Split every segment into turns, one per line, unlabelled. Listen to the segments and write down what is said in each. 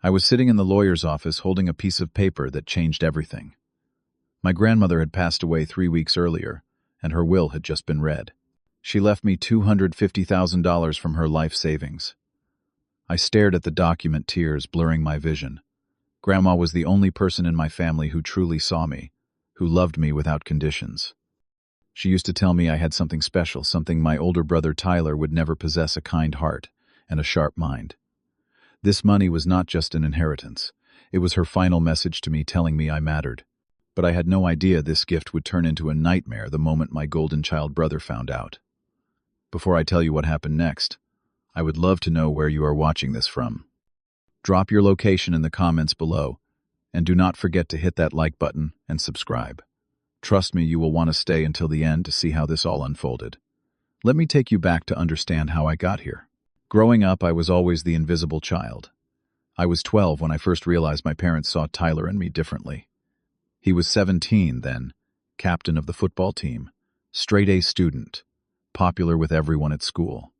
I was sitting in the lawyer's office holding a piece of paper that changed everything. My grandmother had passed away 3 weeks earlier, and her will had just been read. She left me $250,000 from her life savings. I stared at the document, tears blurring my vision. Grandma was the only person in my family who truly saw me, who loved me without conditions. She used to tell me I had something special, something my older brother Tyler would never possess: a kind heart and a sharp mind. This money was not just an inheritance. It was her final message to me, telling me I mattered. But I had no idea this gift would turn into a nightmare the moment my golden child brother found out. Before I tell you what happened next, I would love to know where you are watching this from. Drop your location in the comments below, and do not forget to hit that like button and subscribe. Trust me, you will want to stay until the end to see how this all unfolded. Let me take you back to understand how I got here. Growing up, I was always the invisible child. I was 12 when I first realized my parents saw Tyler and me differently. He was 17 then, captain of the football team, straight-A student, popular with everyone at school.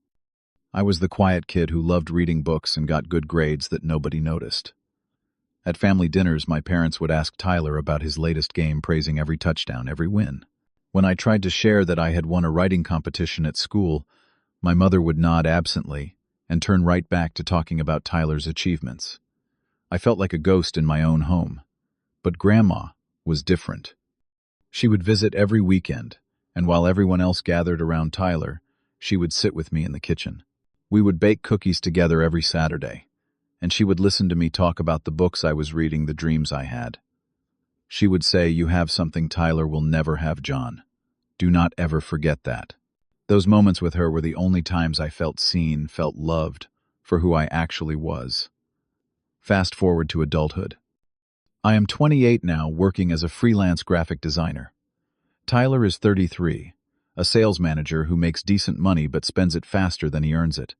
I was the quiet kid who loved reading books and got good grades that nobody noticed. At family dinners, my parents would ask Tyler about his latest game, praising every touchdown, every win. When I tried to share that I had won a writing competition at school, my mother would nod absently and turn right back to talking about Tyler's achievements. I felt like a ghost in my own home. But Grandma was different. She would visit every weekend, and while everyone else gathered around Tyler, she would sit with me in the kitchen. We would bake cookies together every Saturday, and she would listen to me talk about the books I was reading, the dreams I had. She would say, "You have something Tyler will never have, John. Do not ever forget that." Those moments with her were the only times I felt seen, felt loved for who I actually was. Fast forward to adulthood. I am 28 now, working as a freelance graphic designer. Tyler is 33, a sales manager who makes decent money but spends it faster than he earns it.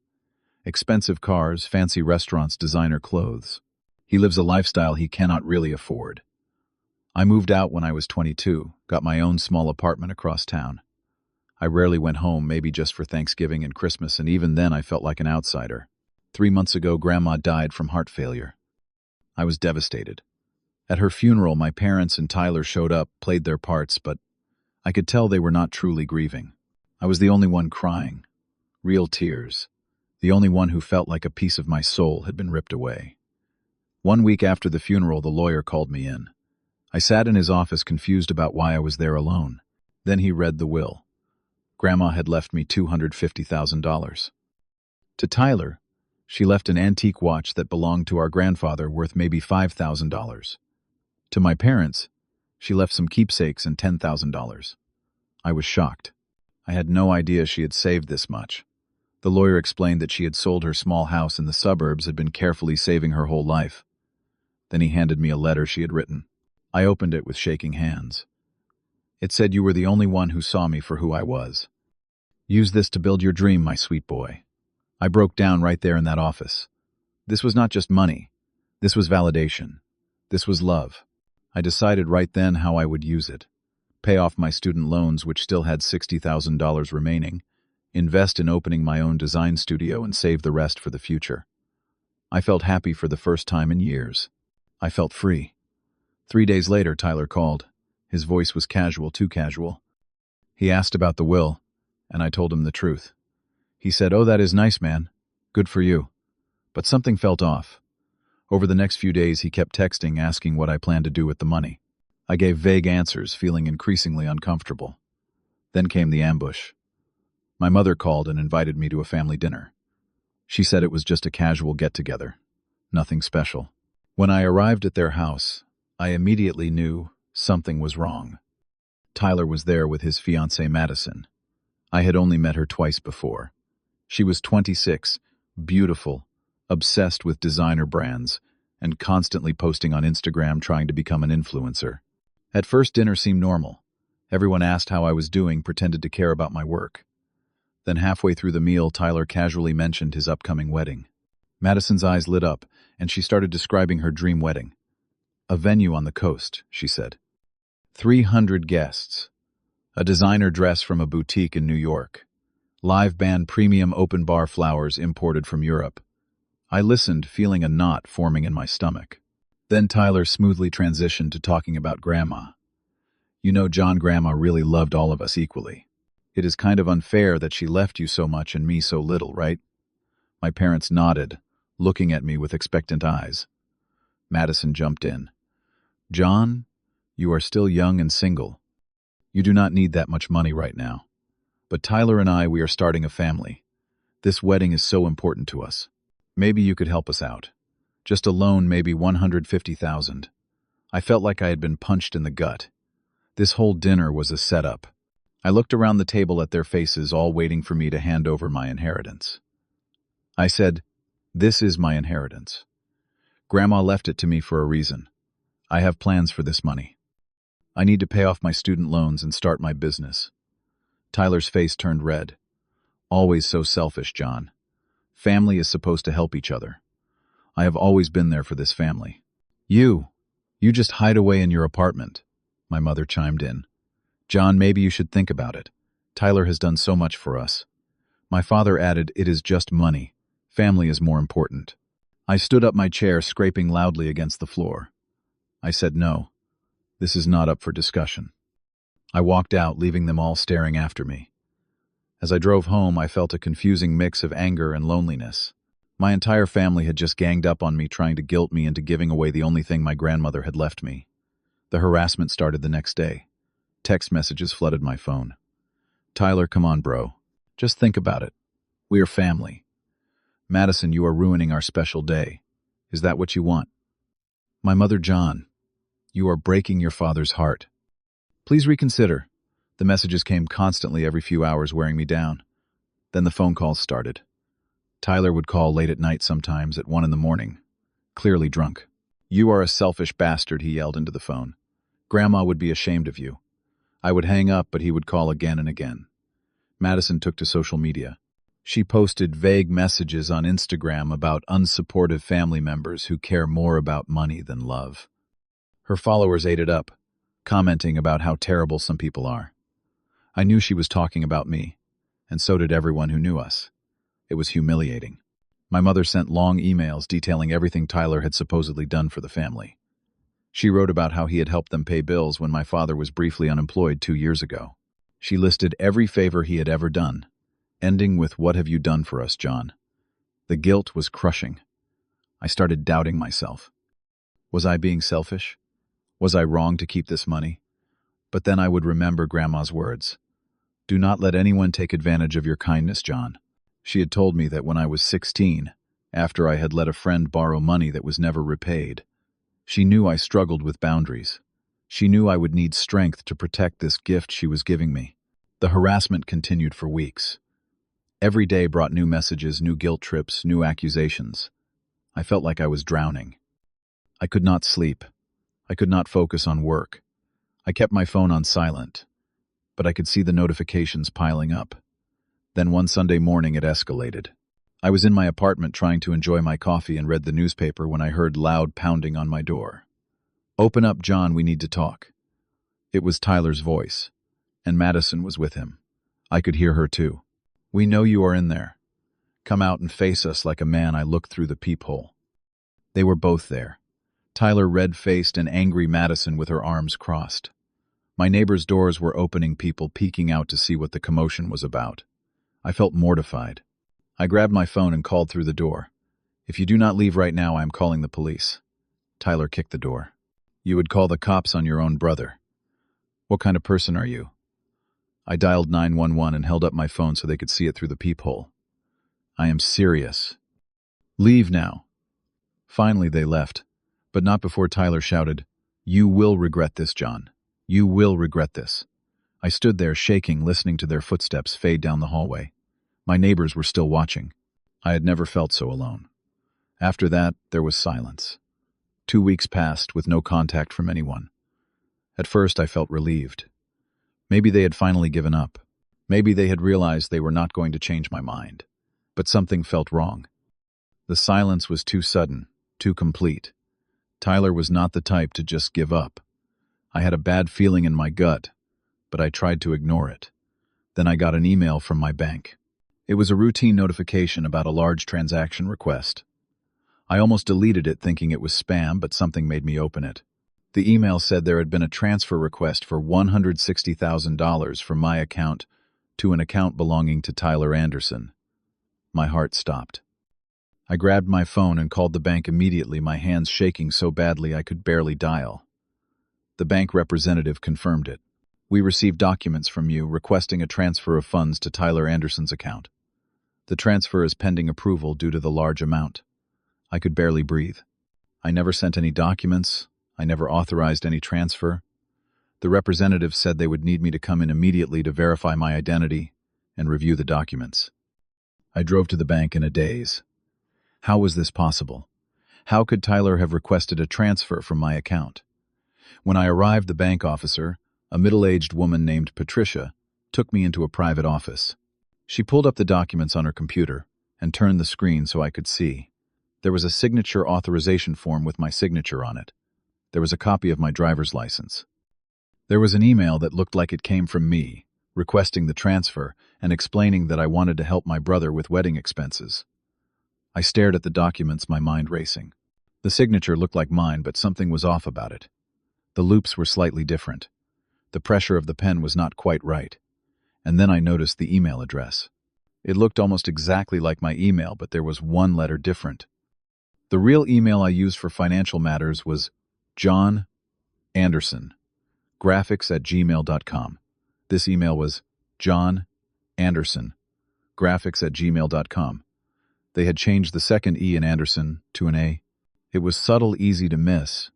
Expensive cars, fancy restaurants, designer clothes. He lives a lifestyle he cannot really afford. I moved out when I was 22, got my own small apartment across town. I rarely went home, maybe just for Thanksgiving and Christmas, and even then I felt like an outsider. 3 months ago, Grandma died from heart failure. I was devastated. At her funeral, my parents and Tyler showed up, played their parts, but I could tell they were not truly grieving. I was the only one crying. Real tears. The only one who felt like a piece of my soul had been ripped away. 1 week after the funeral, the lawyer called me in. I sat in his office confused about why I was there alone. Then he read the will. Grandma had left me $250,000. To Tyler, she left an antique watch that belonged to our grandfather worth maybe $5,000. To my parents, she left some keepsakes and $10,000. I was shocked. I had no idea she had saved this much. The lawyer explained that she had sold her small house in the suburbs, had been carefully saving her whole life. Then he handed me a letter she had written. I opened it with shaking hands. It said, "You were the only one who saw me for who I was. Use this to build your dream, my sweet boy." I broke down right there in that office. This was not just money. This was validation. This was love. I decided right then how I would use it. Pay off my student loans, which still had $60,000 remaining, invest in opening my own design studio, and save the rest for the future. I felt happy for the first time in years. I felt free. 3 days later, Tyler called. His voice was casual, too casual. He asked about the will, and I told him the truth. He said, "Oh, that is nice, man. Good for you." But something felt off. Over the next few days, he kept texting, asking what I planned to do with the money. I gave vague answers, feeling increasingly uncomfortable. Then came the ambush. My mother called and invited me to a family dinner. She said it was just a casual get-together, nothing special. When I arrived at their house, I immediately knew something was wrong. Tyler was there with his fiancee, Madison. I had only met her twice before. She was 26, beautiful, obsessed with designer brands, and constantly posting on Instagram trying to become an influencer. At first, dinner seemed normal. Everyone asked how I was doing, pretended to care about my work. Then halfway through the meal, Tyler casually mentioned his upcoming wedding. Madison's eyes lit up, and she started describing her dream wedding. "A venue on the coast," she said. 300 guests. A designer dress from a boutique in New York. Live band, premium open bar flowers imported from Europe. I listened, feeling a knot forming in my stomach. Then Tyler smoothly transitioned to talking about Grandma. You know, John, Grandma really loved all of us equally. It is kind of unfair that she left you so much and me so little, right? My parents nodded, looking at me with expectant eyes. Madison jumped in. John, you are still young and single. You do not need that much money right now. But Tyler and I, we are starting a family. This wedding is so important to us. Maybe you could help us out. Just a loan, maybe $150,000. I felt like I had been punched in the gut. This whole dinner was a setup. I looked around the table at their faces, all waiting for me to hand over my inheritance. I said, "This is my inheritance. Grandma left it to me for a reason. I have plans for this money. I need to pay off my student loans and start my business." Tyler's face turned red. Always so selfish, John. Family is supposed to help each other. I have always been there for this family. You just hide away in your apartment, my mother chimed in. John, maybe you should think about it. Tyler has done so much for us. My father added, it is just money. Family is more important. I stood up my chair, scraping loudly against the floor. I said no. This is not up for discussion. I walked out, leaving them all staring after me. As I drove home, I felt a confusing mix of anger and loneliness. My entire family had just ganged up on me, trying to guilt me into giving away the only thing my grandmother had left me. The harassment started the next day. Text messages flooded my phone. Tyler, come on, bro. Just think about it. We are family. Madison, you are ruining our special day. Is that what you want? My mother, John, you are breaking your father's heart. Please reconsider. The messages came constantly every few hours, wearing me down. Then the phone calls started. Tyler would call late at night, sometimes at 1 a.m, clearly drunk. You are a selfish bastard, he yelled into the phone. Grandma would be ashamed of you. I would hang up, but he would call again and again. Madison took to social media. She posted vague messages on Instagram about unsupportive family members who care more about money than love. Her followers ate it up, commenting about how terrible some people are. I knew she was talking about me, and so did everyone who knew us. It was humiliating. My mother sent long emails detailing everything Tyler had supposedly done for the family. She wrote about how he had helped them pay bills when my father was briefly unemployed 2 years ago. She listed every favor he had ever done, ending with, "What have you done for us, John?" The guilt was crushing. I started doubting myself. Was I being selfish? Was I wrong to keep this money? But then I would remember Grandma's words. Do not let anyone take advantage of your kindness, John. She had told me that when I was 16, after I had let a friend borrow money that was never repaid. She knew I struggled with boundaries. She knew I would need strength to protect this gift she was giving me. The harassment continued for weeks. Every day brought new messages, new guilt trips, new accusations. I felt like I was drowning. I could not sleep. I could not focus on work. I kept my phone on silent, but I could see the notifications piling up. Then one Sunday morning it escalated. I was in my apartment trying to enjoy my coffee and read the newspaper when I heard loud pounding on my door. Open up, John, we need to talk. It was Tyler's voice, and Madison was with him. I could hear her too. We know you are in there. Come out and face us like a man. I looked through the peephole. They were both there. Tyler red-faced and angry, Madison with her arms crossed. My neighbors' doors were opening, people peeking out to see what the commotion was about. I felt mortified. I grabbed my phone and called through the door. If you do not leave right now, I am calling the police. Tyler kicked the door. You would call the cops on your own brother. What kind of person are you? I dialed 911 and held up my phone so they could see it through the peephole. I am serious. Leave now. Finally, they left, but not before Tyler shouted, You will regret this, John. You will regret this. I stood there shaking, listening to their footsteps fade down the hallway. My neighbors were still watching. I had never felt so alone. After that, there was silence. 2 weeks passed with no contact from anyone. At first, I felt relieved. Maybe they had finally given up. Maybe they had realized they were not going to change my mind. But something felt wrong. The silence was too sudden, too complete. Tyler was not the type to just give up. I had a bad feeling in my gut, but I tried to ignore it. Then I got an email from my bank. It was a routine notification about a large transaction request. I almost deleted it thinking it was spam, but something made me open it. The email said there had been a transfer request for $160,000 from my account to an account belonging to Tyler Anderson. My heart stopped. I grabbed my phone and called the bank immediately, my hands shaking so badly I could barely dial. The bank representative confirmed it. "We received documents from you requesting a transfer of funds to Tyler Anderson's account. The transfer is pending approval due to the large amount." I could barely breathe. I never sent any documents. I never authorized any transfer. The representative said they would need me to come in immediately to verify my identity and review the documents. I drove to the bank in a daze. How was this possible? How could Tyler have requested a transfer from my account? When I arrived, the bank officer, a middle-aged woman named Patricia, took me into a private office. She pulled up the documents on her computer and turned the screen so I could see. There was a signature authorization form with my signature on it. There was a copy of my driver's license. There was an email that looked like it came from me, requesting the transfer and explaining that I wanted to help my brother with wedding expenses. I stared at the documents, my mind racing. The signature looked like mine, but something was off about it. The loops were slightly different. The pressure of the pen was not quite right. And then I noticed the email address. It looked almost exactly like my email, but there was one letter different. The real email I used for financial matters was John Anderson, graphics@gmail.com. This email was John Anderson, graphics@gmail.com. They had changed the second E in Anderson to an A. It was subtle, easy to miss,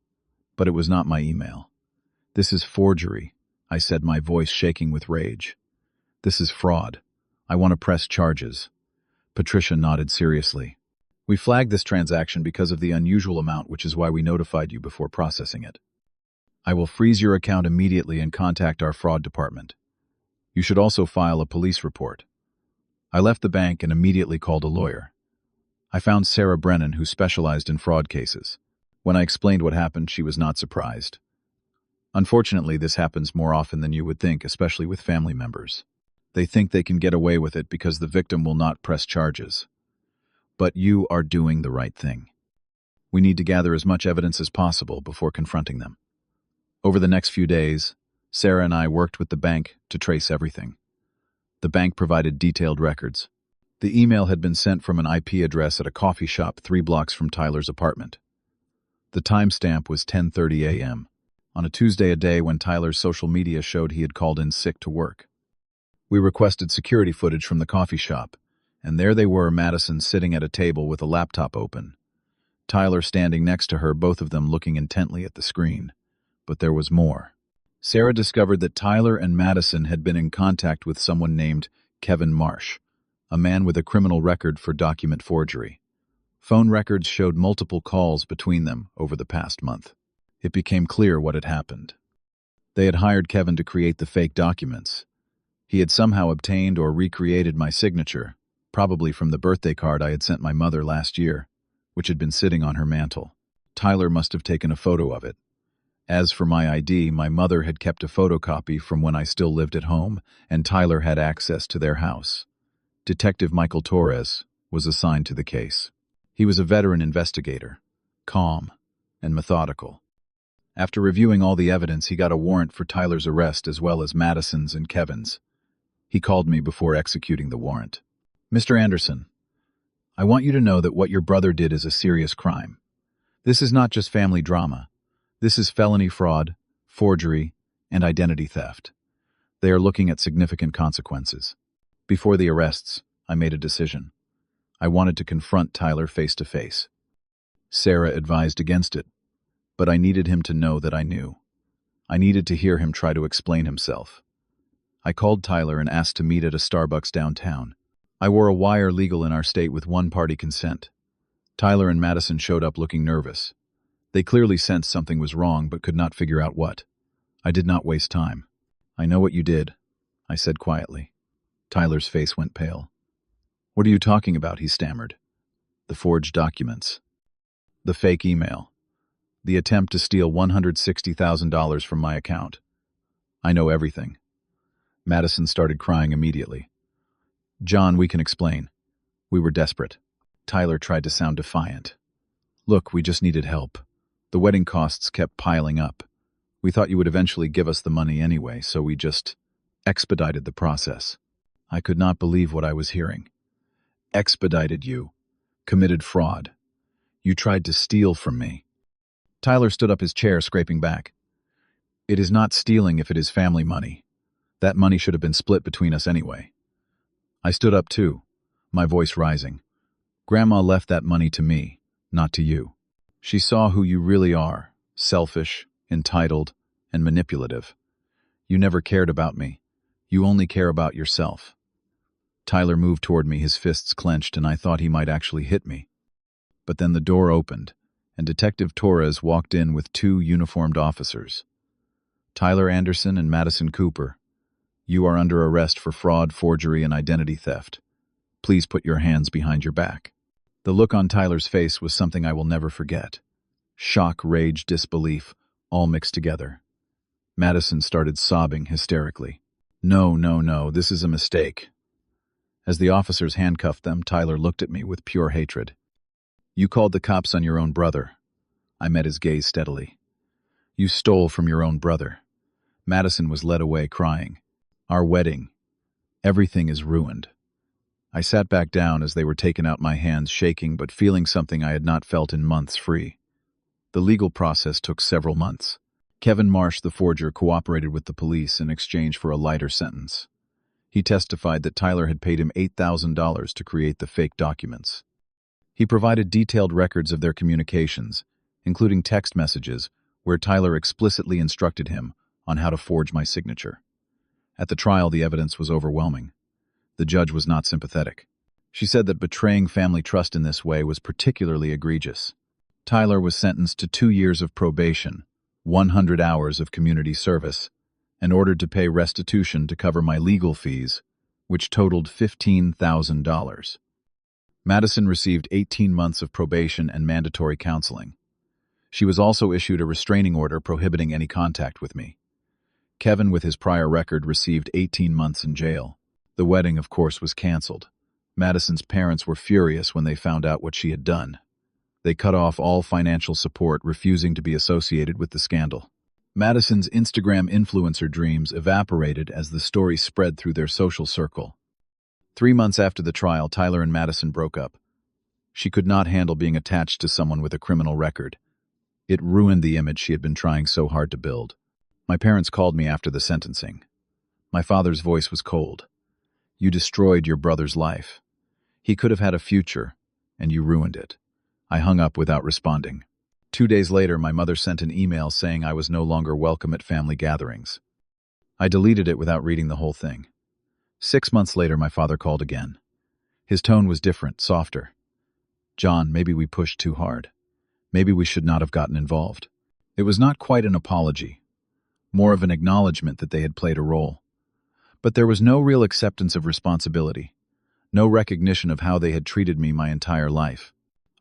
but it was not my email. "This is forgery," I said, my voice shaking with rage. "This is fraud. I want to press charges." Patricia nodded seriously. "We flagged this transaction because of the unusual amount, which is why we notified you before processing it. I will freeze your account immediately and contact our fraud department. You should also file a police report." I left the bank and immediately called a lawyer. I found Sarah Brennan, who specialized in fraud cases. When I explained what happened, she was not surprised. Unfortunately, this happens more often than you would think, especially with family members. They think they can get away with it because the victim will not press charges. But you are doing the right thing. We need to gather as much evidence as possible before confronting them. Over the next few days, Sarah and I worked with the bank to trace everything. The bank provided detailed records. The email had been sent from an IP address at a coffee shop 3 blocks from Tyler's apartment. The timestamp was 10:30 a.m., on a Tuesday, a day when Tyler's social media showed he had called in sick to work. We requested security footage from the coffee shop, and there they were, Madison sitting at a table with a laptop open. Tyler standing next to her, both of them looking intently at the screen. But there was more. Sarah discovered that Tyler and Madison had been in contact with someone named Kevin Marsh, a man with a criminal record for document forgery. Phone records showed multiple calls between them over the past month. It became clear what had happened. They had hired Kevin to create the fake documents. He had somehow obtained or recreated my signature, probably from the birthday card I had sent my mother last year, which had been sitting on her mantel. Tyler must have taken a photo of it. As for my ID, my mother had kept a photocopy from when I still lived at home, and Tyler had access to their house. Detective Michael Torres was assigned to the case. He was a veteran investigator, calm and methodical. After reviewing all the evidence, he got a warrant for Tyler's arrest as well as Madison's and Kevin's. He called me before executing the warrant. "Mr. Anderson, I want you to know that what your brother did is a serious crime. This is not just family drama. This is felony fraud, forgery, and identity theft. They are looking at significant consequences. Before the arrests, I made a decision. I wanted to confront Tyler face to face. Sarah advised against it, but I needed him to know that I knew. I needed to hear him try to explain himself. I called Tyler and asked to meet at a Starbucks downtown. I wore a wire legal in our state with one-party consent. Tyler and Madison showed up looking nervous. They clearly sensed something was wrong but could not figure out what. I did not waste time. "I know what you did," I said quietly. Tyler's face went pale. "What are you talking about?" he stammered. "The forged documents. The fake email. The attempt to steal $160,000 from my account. I know everything." Madison started crying immediately. "John, we can explain. We were desperate." Tyler tried to sound defiant. Look, we just needed help. The wedding costs kept piling up. We thought you would eventually give us the money anyway, so we just expedited the process. I could not believe what I was hearing. Expedited you. Committed fraud. You tried to steal from me. Tyler stood up his chair, scraping back. It is not stealing if it is family money. That money should have been split between us anyway. I stood up too, my voice rising. Grandma left that money to me, not to you. She saw who you really are, selfish, entitled, and manipulative. You never cared about me. You only care about yourself. Tyler moved toward me, his fists clenched, and I thought he might actually hit me. But then the door opened, and Detective Torres walked in with two uniformed officers. Tyler Anderson and Madison Cooper, you are under arrest for fraud, forgery, and identity theft. Please put your hands behind your back. The look on Tyler's face was something I will never forget. Shock, rage, disbelief, all mixed together. Madison started sobbing hysterically. No, no, no, this is a mistake. As the officers handcuffed them, Tyler looked at me with pure hatred. You called the cops on your own brother. I met his gaze steadily. You stole from your own brother. Madison was led away crying. Our wedding. Everything is ruined. I sat back down as they were taking out my hands, shaking but feeling something I had not felt in months free. The legal process took several months. Kevin Marsh, the forger, cooperated with the police in exchange for a lighter sentence. He testified that Tyler had paid him $8,000 to create the fake documents. He provided detailed records of their communications, including text messages where Tyler explicitly instructed him on how to forge my signature. At the trial, the evidence was overwhelming. The judge was not sympathetic. She said that betraying family trust in this way was particularly egregious. Tyler was sentenced to 2 years of probation, 100 hours of community service, and ordered to pay restitution to cover my legal fees, which totaled $15,000. Madison received 18 months of probation and mandatory counseling. She was also issued a restraining order prohibiting any contact with me. Kevin, with his prior record, received 18 months in jail. The wedding, of course, was canceled. Madison's parents were furious when they found out what she had done. They cut off all financial support, refusing to be associated with the scandal. Madison's Instagram influencer dreams evaporated as the story spread through their social circle. 3 months after the trial, Tyler and Madison broke up. She could not handle being attached to someone with a criminal record. It ruined the image she had been trying so hard to build. My parents called me after the sentencing. My father's voice was cold. You destroyed your brother's life. He could have had a future, and you ruined it. I hung up without responding. 2 days later, my mother sent an email saying I was no longer welcome at family gatherings. I deleted it without reading the whole thing. 6 months later, my father called again. His tone was different, softer. John, maybe we pushed too hard. Maybe we should not have gotten involved. It was not quite an apology, more of an acknowledgement that they had played a role. But there was no real acceptance of responsibility, no recognition of how they had treated me my entire life.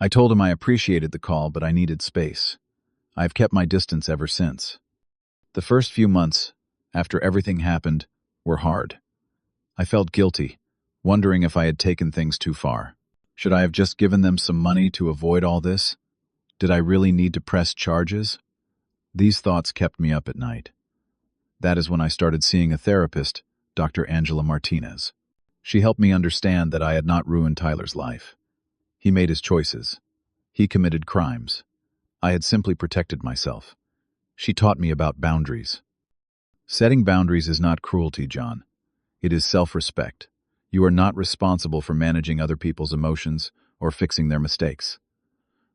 I told him I appreciated the call, but I needed space. I've kept my distance ever since. The first few months, after everything happened, were hard. I felt guilty, wondering if I had taken things too far. Should I have just given them some money to avoid all this? Did I really need to press charges? These thoughts kept me up at night. That is when I started seeing a therapist, Dr. Angela Martinez. She helped me understand that I had not ruined Tyler's life. He made his choices. He committed crimes. I had simply protected myself. She taught me about boundaries. Setting boundaries is not cruelty, John. It is self-respect. You are not responsible for managing other people's emotions or fixing their mistakes.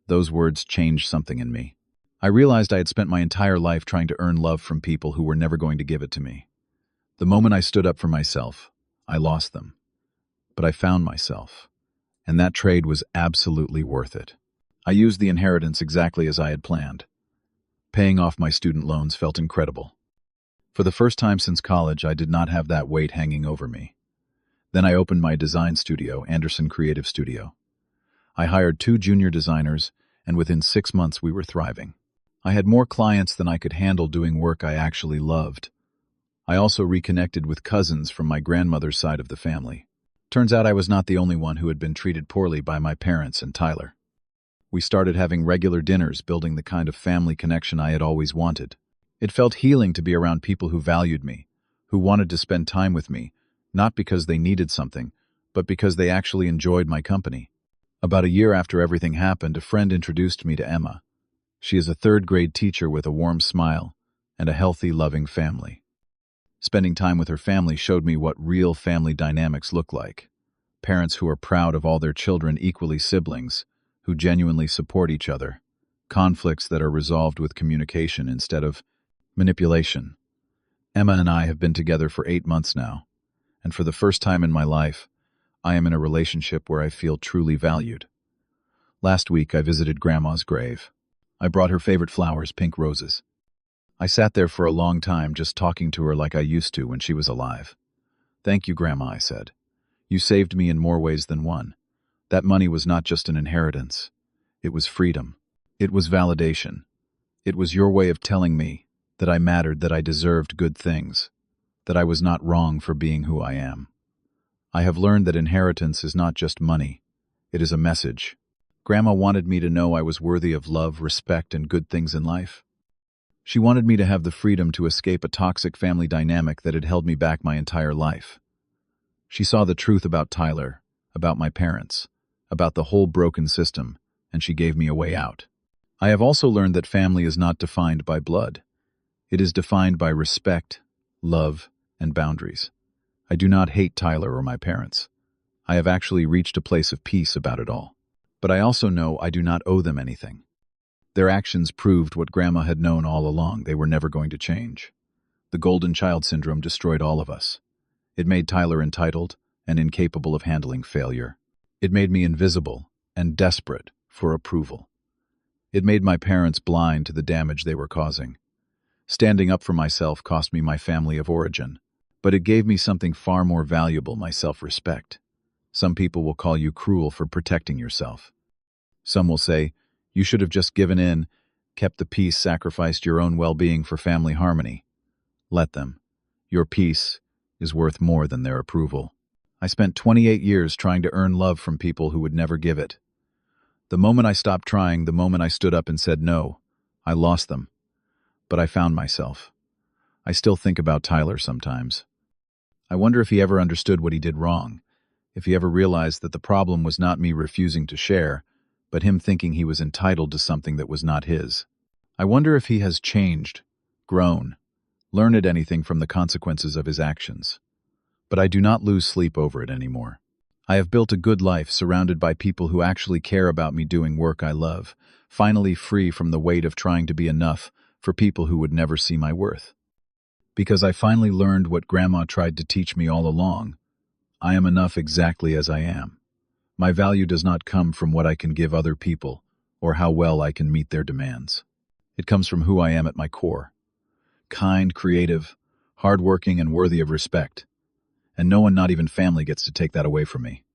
Those words changed something in me. I realized I had spent my entire life trying to earn love from people who were never going to give it to me. The moment I stood up for myself, I lost them. But I found myself, and that trade was absolutely worth it. I used the inheritance exactly as I had planned. Paying off my student loans felt incredible. For the first time since college, I did not have that weight hanging over me. Then I opened my design studio, Anderson Creative Studio. I hired 2 junior designers, and within 6 months we were thriving. I had more clients than I could handle doing work I actually loved. I also reconnected with cousins from my grandmother's side of the family. Turns out I was not the only one who had been treated poorly by my parents and Tyler. We started having regular dinners, building the kind of family connection I had always wanted. It felt healing to be around people who valued me, who wanted to spend time with me, not because they needed something, but because they actually enjoyed my company. About a year after everything happened, a friend introduced me to Emma. She is a third-grade teacher with a warm smile and a healthy, loving family. Spending time with her family showed me what real family dynamics look like. Parents who are proud of all their children, equally siblings, who genuinely support each other. Conflicts that are resolved with communication instead of manipulation. Emma and I have been together for 8 months now, and for the first time in my life, I am in a relationship where I feel truly valued. Last week, I visited Grandma's grave. I brought her favorite flowers, pink roses. I sat there for a long time just talking to her like I used to when she was alive. "Thank you, Grandma," I said. "You saved me in more ways than one. That money was not just an inheritance. It was freedom. It was validation. It was your way of telling me that I mattered, that I deserved good things, that I was not wrong for being who I am. I have learned that inheritance is not just money. It is a message. Grandma wanted me to know I was worthy of love, respect, and good things in life. She wanted me to have the freedom to escape a toxic family dynamic that had held me back my entire life. She saw the truth about Tyler, about my parents, about the whole broken system, and she gave me a way out. I have also learned that family is not defined by blood. It is defined by respect, love, and boundaries. I do not hate Tyler or my parents. I have actually reached a place of peace about it all. But I also know I do not owe them anything. Their actions proved what Grandma had known all along: they were never going to change. The golden child syndrome destroyed all of us. It made Tyler entitled and incapable of handling failure. It made me invisible and desperate for approval. It made my parents blind to the damage they were causing. Standing up for myself cost me my family of origin, but it gave me something far more valuable: my self-respect. Some people will call you cruel for protecting yourself. Some will say, you should have just given in, kept the peace, sacrificed your own well-being for family harmony. Let them. Your peace is worth more than their approval. I spent 28 years trying to earn love from people who would never give it. The moment I stopped trying, the moment I stood up and said no, I lost them. But I found myself. I still think about Tyler sometimes. I wonder if he ever understood what he did wrong, if he ever realized that the problem was not me refusing to share, but him thinking he was entitled to something that was not his. I wonder if he has changed, grown, learned anything from the consequences of his actions. But I do not lose sleep over it anymore. I have built a good life surrounded by people who actually care about me doing work I love, finally free from the weight of trying to be enough for people who would never see my worth. Because I finally learned what Grandma tried to teach me all along. I am enough exactly as I am. My value does not come from what I can give other people or how well I can meet their demands. It comes from who I am at my core. Kind, creative, hardworking, and worthy of respect. And no one, not even family, gets to take that away from me.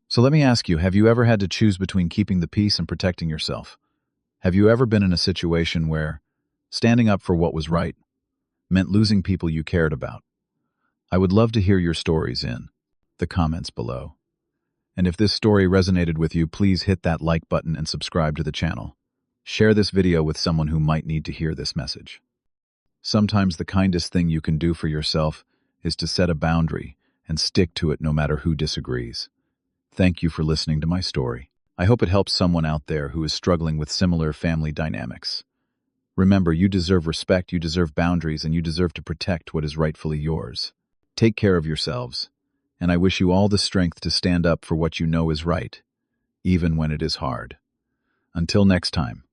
So let me ask you, have you ever had to choose between keeping the peace and protecting yourself? Have you ever been in a situation where standing up for what was right meant losing people you cared about? I would love to hear your stories in the comments below. And if this story resonated with you, please hit that like button and subscribe to the channel. Share this video with someone who might need to hear this message. Sometimes the kindest thing you can do for yourself is to set a boundary and stick to it no matter who disagrees. Thank you for listening to my story. I hope it helps someone out there who is struggling with similar family dynamics. Remember, you deserve respect, you deserve boundaries, and you deserve to protect what is rightfully yours. Take care of yourselves, and I wish you all the strength to stand up for what you know is right, even when it is hard. Until next time.